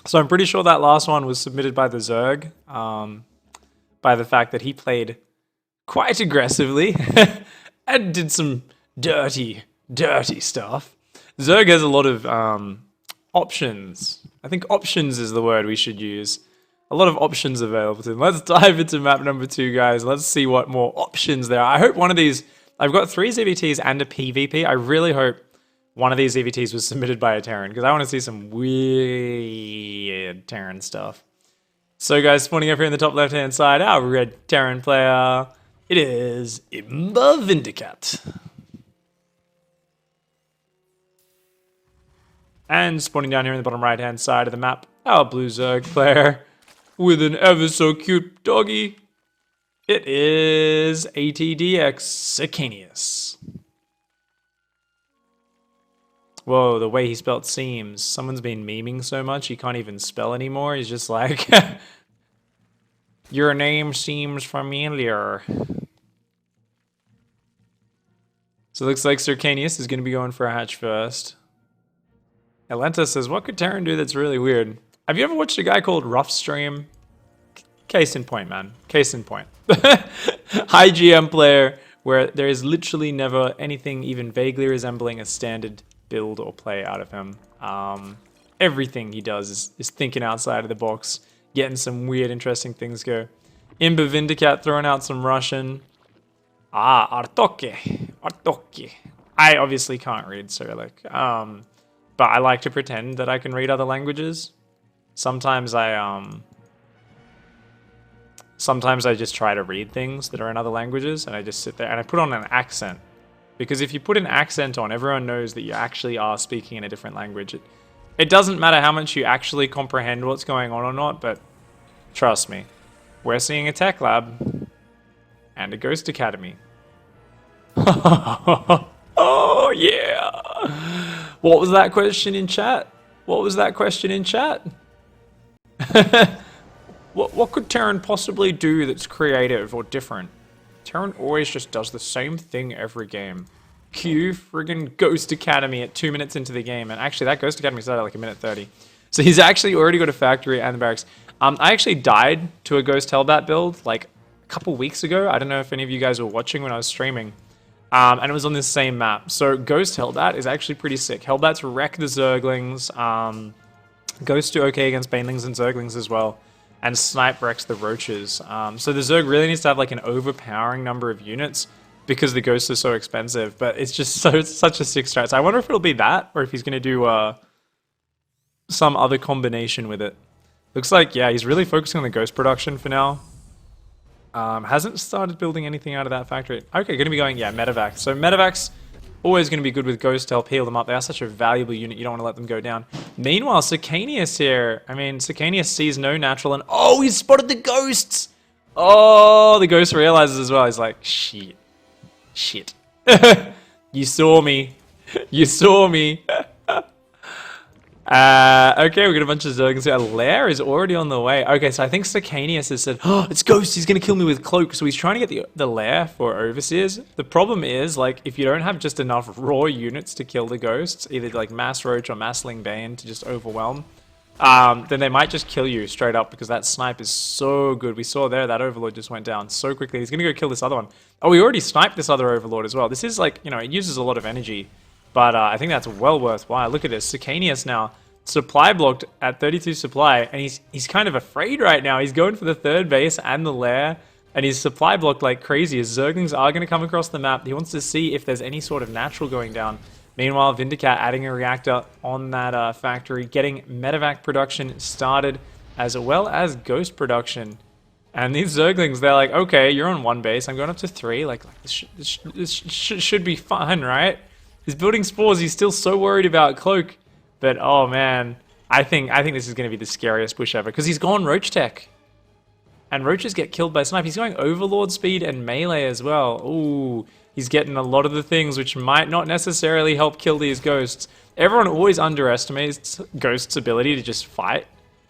So I'm pretty sure that last one was submitted by the Zerg, by the fact that he played quite aggressively and did some dirty, dirty stuff. Zerg has a lot of options. I think options is the word we should use. A lot of options available to him. Let's dive into map number 2, guys. Let's see what more options there are. I hope one of these... I've got 3 ZVTs and a PvP. I really hope one of these ZVTs was submitted by a Terran, because I want to see some weird Terran stuff. So guys, spawning up here in the top left-hand side, our red Terran player, it is Imba Vindicat. And spawning down here in the bottom right-hand side of the map, our blue Zerg player with an ever so cute doggy. It is ATDX Sicanius. Whoa, the way he spelled seems. Someone's been memeing so much he can't even spell anymore. He's just like, your name seems familiar. So it looks like Sircanius is going to be going for a hatch first. Elenta says, what could Terran do that's really weird? Have you ever watched a guy called Rough Stream? Case in point, man. Case in point. High GM player where there is literally never anything even vaguely resembling a standard build or play out of him. Everything he does is thinking outside of the box, getting some weird, interesting things go. Imba Vindicat throwing out some Russian. Artoke. Artoke. I obviously can't read Cyrillic, but I like to pretend that I can read other languages. Sometimes I just try to read things that are in other languages, and I just sit there and I put on an accent. Because if you put an accent on, everyone knows that you actually are speaking in a different language. It doesn't matter how much you actually comprehend what's going on or not, but trust me, we're seeing a tech lab and a ghost academy. Oh, yeah. What was that question in chat? What was that question in chat? What could Terran possibly do that's creative or different? Terran always just does the same thing every game. Cue friggin' Ghost Academy at 2 minutes into the game. And actually, that Ghost Academy started like a minute 30. So he's actually already got a factory and the barracks. I actually died to a Ghost Hellbat build like a couple weeks ago. I don't know if any of you guys were watching when I was streaming. And it was on this same map. So Ghost Hellbat is actually pretty sick. Hellbats wreck the Zerglings. Ghosts do okay against Banelings and Zerglings as well. And Snipe wrecks the Roaches. So the Zerg really needs to have like an overpowering number of units because the Ghosts are so expensive. But it's just such a sick strat. So I wonder if it'll be that or if he's going to do some other combination with it. Looks like, yeah, he's really focusing on the Ghost production for now. Hasn't started building anything out of that factory. Okay, going to be going, yeah, Medevacs. So Medevacs always going to be good with Ghost to help heal them up. They are such a valuable unit, you don't want to let them go down. Meanwhile, Sicanius here. I mean, Sicanius sees no natural and... Oh, he's spotted the Ghosts! Oh, the Ghost realizes as well. He's like, shit. Shit. You saw me. You saw me. Okay, we got a bunch of Zerglings here. Lair is already on the way. Okay, so I think Sicanius has said, oh, it's Ghost, he's going to kill me with Cloak. So he's trying to get the Lair for Overseers. The problem is, like, if you don't have just enough raw units to kill the Ghosts, either like Mass Roach or Massling Bane to just overwhelm, then they might just kill you straight up because that snipe is so good. We saw there, that Overlord just went down so quickly. He's going to go kill this other one. Oh, we already sniped this other Overlord as well. This is like, you know, it uses a lot of energy. But I think that's well worthwhile. Look at this. Sicanius now supply blocked at 32 supply. And he's kind of afraid right now. He's going for the third base and the lair. And he's supply blocked like crazy. His Zerglings are going to come across the map. He wants to see if there's any sort of natural going down. Meanwhile, Vindicat adding a reactor on that factory. Getting Medevac production started as well as Ghost production. And these Zerglings, they're like, okay, you're on one base. I'm going up to 3. Like this should be fun, right? He's building spores. He's still so worried about Cloak. But, oh, man. I think this is going to be the scariest push ever. Because he's gone Roach Tech. And Roaches get killed by Snipe. He's going Overlord speed and melee as well. Ooh. He's getting a lot of the things which might not necessarily help kill these Ghosts. Everyone always underestimates Ghost's ability to just fight.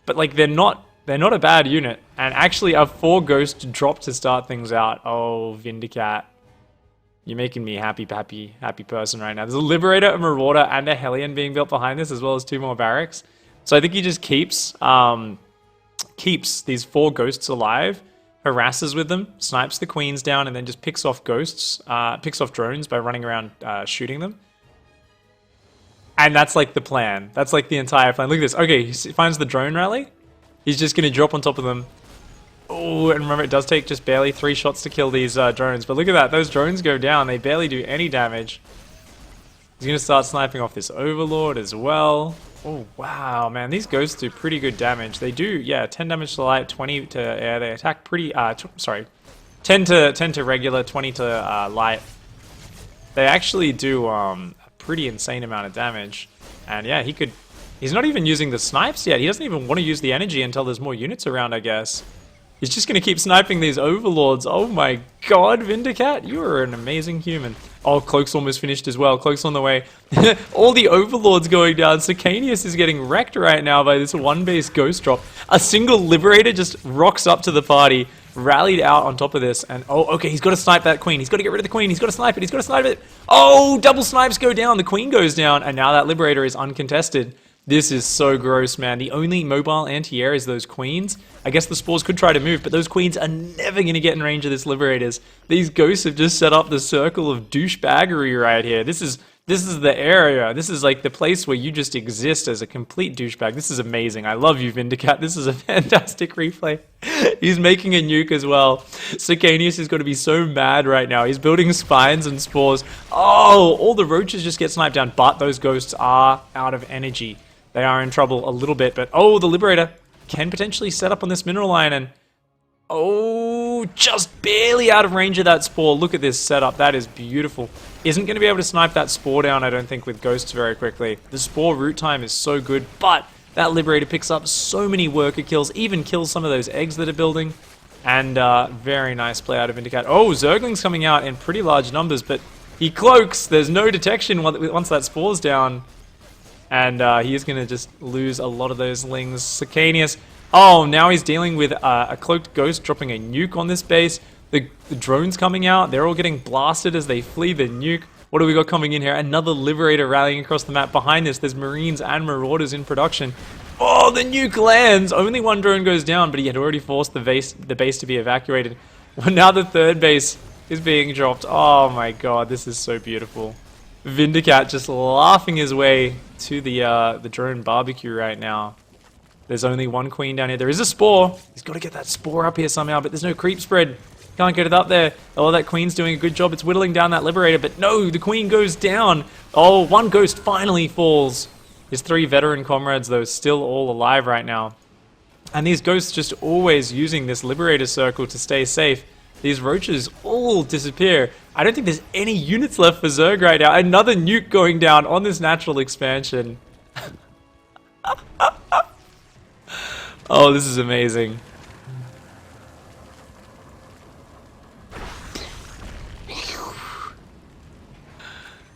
But, like, they're not a bad unit. And actually, a 4 Ghost drop to start things out. Oh, Vindicat. You're making me happy person right now. There's a Liberator, a Marauder, and a Hellion being built behind this, as well as 2 more barracks. So I think he just keeps these 4 ghosts alive, harasses with them, snipes the queens down, and then just picks off ghosts, picks off drones by running around shooting them. And that's like the plan. That's like the entire plan. Look at this. Okay, he finds the drone rally. He's just going to drop on top of them. Oh, and remember, it does take just barely 3 shots to kill these drones. But look at that. Those drones go down. They barely do any damage. He's going to start sniping off this Overlord as well. Oh, wow, man. These ghosts do pretty good damage. They do, yeah, 10 damage to light, 20 to air. They attack pretty, sorry, 10 to regular, 20 to light. They actually do a pretty insane amount of damage. And yeah, he's not even using the snipes yet. He doesn't even want to use the energy until there's more units around, I guess. He's just going to keep sniping these Overlords. Oh my god, Vindicat, you are an amazing human. Oh, Cloak's almost finished as well. Cloak's on the way. All the Overlords going down. Sicanius is getting wrecked right now by this 1-base ghost drop. A single Liberator just rocks up to the party, rallied out on top of this, and oh, okay, he's got to snipe that queen. He's got to get rid of the queen. He's got to snipe it. He's got to snipe it. Oh, double snipes go down. The queen goes down, and now that Liberator is uncontested. This is so gross, man. The only mobile anti-air is those queens. I guess the spores could try to move, but those queens are never going to get in range of this Liberators. These ghosts have just set up the circle of douchebaggery right here. This is the area. This is like the place where you just exist as a complete douchebag. This is amazing. I love you, Vindicat. This is a fantastic replay. He's making a nuke as well. Sicanius is going to be so mad right now. He's building spines and spores. Oh, all the roaches just get sniped down, but those ghosts are out of energy. They are in trouble a little bit, but oh, the Liberator can potentially set up on this mineral line, and oh, just barely out of range of that spore. Look at this setup. That is beautiful. Isn't going to be able to snipe that spore down, I don't think, with ghosts very quickly. The spore root time is so good, but that Liberator picks up so many worker kills, even kills some of those eggs that are building, and very nice play out of Vindicat. Oh, Zergling's coming out in pretty large numbers, but he cloaks. There's no detection once that spore's down. And he is going to just lose a lot of those lings. Sicanius. Oh, now he's dealing with a cloaked ghost dropping a nuke on this base. The drones coming out. They're all getting blasted as they flee the nuke. What do we got coming in here? Another Liberator rallying across the map. Behind this, there's Marines and Marauders in production. Oh, the nuke lands. Only one drone goes down, but he had already forced the base to be evacuated. Well, now the 3rd base is being dropped. Oh my god, this is so beautiful. Vindicat just laughing his way to the drone barbecue right now. There's only one queen down here. There is a spore. He's got to get that spore up here somehow, but there's no creep spread. Can't get it up there. Oh, that queen's doing a good job. It's whittling down that Liberator, but no, the queen goes down. Oh, one ghost finally falls. His 3 veteran comrades, though, still all alive right now. And these ghosts just always using this Liberator circle to stay safe. These roaches all disappear. I don't think there's any units left for Zerg right now. Another nuke going down on this natural expansion. Oh, this is amazing.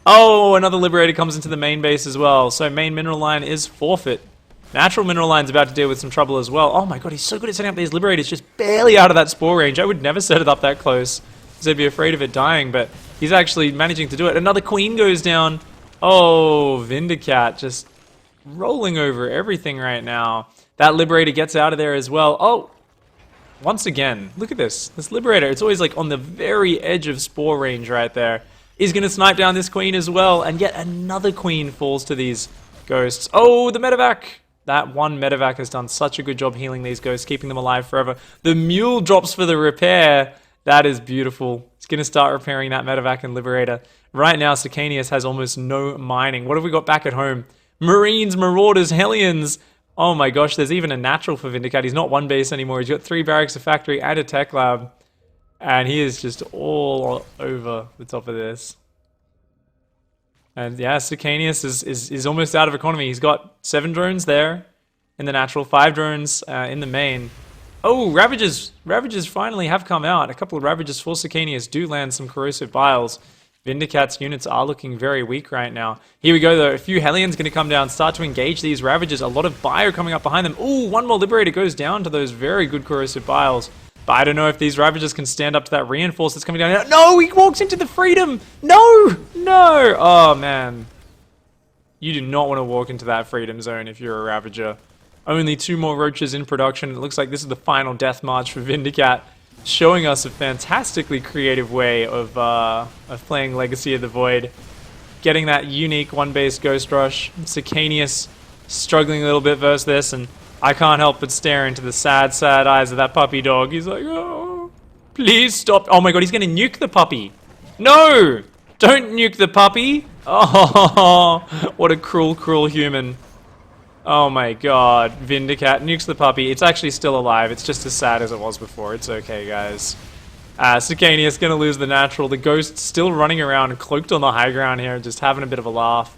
Oh, another Liberator comes into the main base as well. So main mineral line is forfeit. Natural mineral line's about to deal with some trouble as well. Oh my god, he's so good at setting up these Liberators, just barely out of that spore range. I would never set it up that close, because I'd be afraid of it dying, but he's actually managing to do it. Another queen goes down. Oh, Vindicat just rolling over everything right now. That Liberator gets out of there as well. Oh, once again, look at this. This Liberator, it's always like on the very edge of spore range right there. He's going to snipe down this queen as well, and yet another queen falls to these ghosts. Oh, the medevac. That one medevac has done such a good job healing these ghosts, keeping them alive forever. The mule drops for the repair. That is beautiful. It's going to start repairing that medevac and Liberator. Right now, Sicanius has almost no mining. What have we got back at home? Marines, Marauders, Hellions. Oh my gosh, there's even a natural for Vindicat. He's not 1 base anymore. He's got 3 barracks, a factory, and a tech lab. And he is just all over the top of this. And yeah, Sicanius is almost out of economy. He's got 7 drones there in the natural, 5 drones in the main. Oh, Ravagers. Ravagers finally have come out. A couple of Ravagers for Sicanius do land some corrosive biles. Vindicat's units are looking very weak right now. Here we go though. A few Hellions going to come down, start to engage these Ravagers. A lot of bio coming up behind them. Ooh, one more Liberator goes down to those very good corrosive biles. But I don't know if these Ravagers can stand up to that reinforce that's coming down here. No, he walks into the freedom. No, no. Oh, man. You do not want to walk into that freedom zone if you're a Ravager. Only 2 more roaches in production. It looks like this is the final death march for Vindicat, showing us a fantastically creative way of playing Legacy of the Void. Getting that unique 1-base Ghost Rush. Sicanius struggling a little bit versus this, and I can't help but stare into the sad, sad eyes of that puppy dog. He's like, oh, please stop. Oh my god, he's going to nuke the puppy. No! Don't nuke the puppy. Oh, what a cruel, cruel human. Oh my god. Vindicat nukes the puppy. It's actually still alive. It's just as sad as it was before. It's okay, guys. Sicanius gonna lose the natural. The ghost still running around, cloaked on the high ground here, just having a bit of a laugh.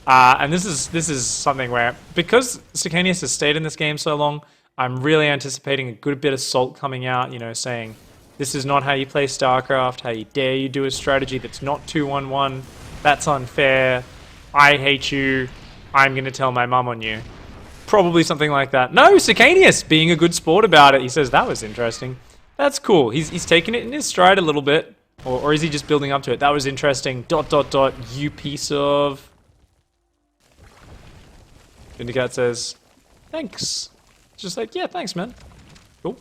And this is something where, because Sicanius has stayed in this game so long, I'm really anticipating a good bit of salt coming out, you know, saying, this is not how you play StarCraft, how you dare you do a strategy that's not 2-1-1, that's unfair, I hate you, I'm gonna tell my mum on you. Probably something like that. No, Sicanius being a good sport about it. He says, that was interesting. That's cool. He's taking it in his stride a little bit. Or is he just building up to it? That was interesting. ... You piece of... Vindicat says, thanks. Just like, yeah, thanks, man. Cool.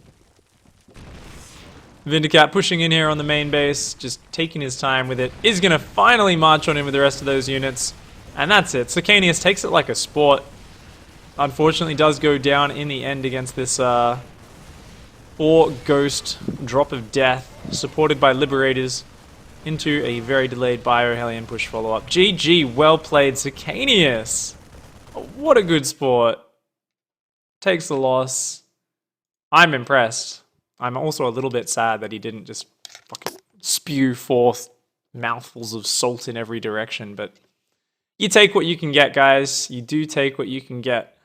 Vindicat pushing in here on the main base, just taking his time with it. Is going to finally march on in with the rest of those units. And that's it. Sicanius takes it like a sport. Unfortunately does go down in the end against this 4-ghost drop of death, supported by Liberators, into a very delayed Biohellion push follow-up. GG, well played, Sicanius. What a good sport. Takes the loss. I'm impressed. I'm also a little bit sad that he didn't just fucking spew forth mouthfuls of salt in every direction, but you take what you can get, guys. You do take what you can get.